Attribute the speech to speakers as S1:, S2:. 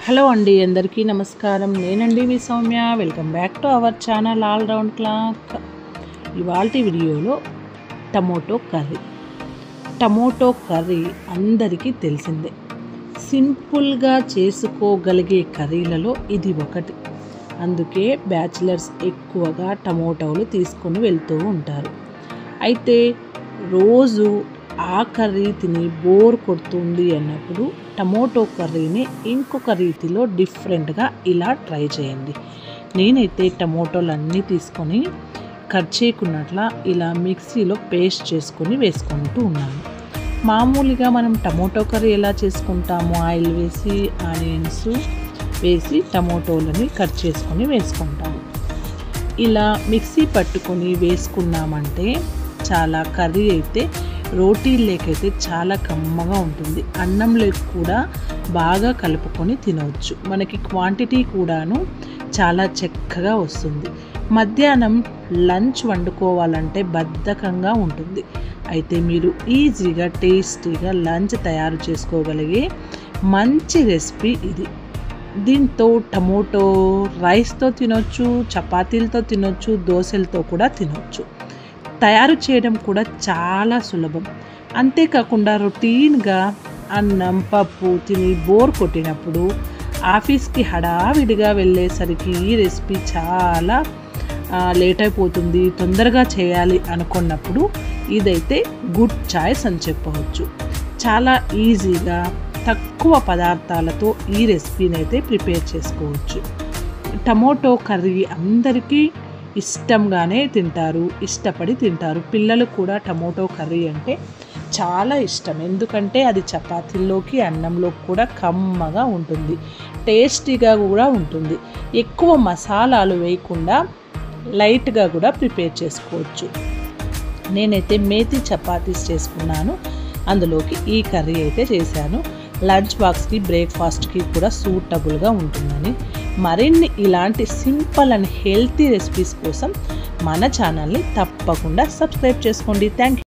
S1: Hello అండి, అందరికీ నమస్కారం. నేనండి మీ Soumya. Welcome back to our channel all round clock. ఇవాల్టి వీడియోలో టమోటో కర్రీ అందరికీ తెలిసిందే. సింపుల్గా చేసుకోగలిగే కర్రీలలో ఇది ఒకటి. అందుకే బ్యాచిలర్స్ ఎక్కువగా టమోటోలు తీసుకొని వెళ్తూ ఉంటారు. అయితే రోజు ఆ కర్రీ తిని బోర్ కొడుతుంది అన్నప్పుడు టమోటో కర్రీని ఇంకొక రీతిలో డిఫరెంట్గా ఇలా ట్రై చేయండి. నేనైతే టమోటోలు అన్నీ తీసుకొని కట్ చేయకున్నట్లా ఇలా మిక్సీలో పేస్ట్ చేసుకొని వేసుకుంటూ ఉన్నాను. మామూలుగా మనం టమోటో కర్రీ ఎలా చేసుకుంటామో ఆయిల్ వేసి ఆనియన్స్ వేసి టమోటోలని కట్ చేసుకొని వేసుకుంటాము. ఇలా మిక్సీ పట్టుకొని వేసుకున్నామంటే చాలా కర్రీ అయితే రోటీలేకైతే చాలా కమ్మగా ఉంటుంది. అన్నంలోకి కూడా బాగా కలుపుకొని తినవచ్చు. మనకి క్వాంటిటీ కూడాను చాలా చక్కగా వస్తుంది. మధ్యాహ్నం లంచ్ వండుకోవాలంటే బద్ధకంగా ఉంటుంది. అయితే మీరు ఈజీగా టేస్టీగా లంచ్ తయారు చేసుకోగలిగే మంచి రెసిపీ ఇది. దీంతో టమోటో రైస్తో తినొచ్చు, చపాతీలతో తినొచ్చు, దోశలతో కూడా తినొచ్చు. తయారు చేయడం కూడా చాలా సులభం. అంతేకాకుండా రొటీన్గా అన్నం పప్పు తిని బోర్ కొట్టినప్పుడు ఆఫీస్కి హడావిడిగా వెళ్ళేసరికి ఈ రెసిపీ చాలా లేట్ అయిపోతుంది, తొందరగా చేయాలి అనుకున్నప్పుడు ఇదైతే గుడ్ చాయిస్ అని చెప్పవచ్చు. చాలా ఈజీగా తక్కువ పదార్థాలతో ఈ రెసిపీని అయితే ప్రిపేర్ చేసుకోవచ్చు. టమోటో కర్రీ అందరికీ ఇష్టంగానే తింటారు, ఇష్టపడి తింటారు. పిల్లలు కూడా టమోటో కర్రీ అంటే చాలా ఇష్టం. ఎందుకంటే అది చపాతీల్లోకి అన్నంలోకి కూడా కమ్మగా ఉంటుంది, టేస్టీగా కూడా ఉంటుంది. ఎక్కువ మసాలాలు వేయకుండా లైట్గా కూడా ప్రిపేర్ చేసుకోవచ్చు. నేనైతే మేతి చపాతీస్ చేసుకున్నాను, అందులోకి ఈ కర్రీ అయితే చేశాను. లంచ్ బాక్స్కి బ్రేక్ఫాస్ట్కి కూడా సూటబుల్గా ఉంటుందని. మరిన్ని ఇలాంటి సింపుల్ అండ్ హెల్తీ రెసిపీస్ కోసం మన ఛానల్ని తప్పకుండా సబ్స్క్రైబ్ చేసుకోండి. Thank you.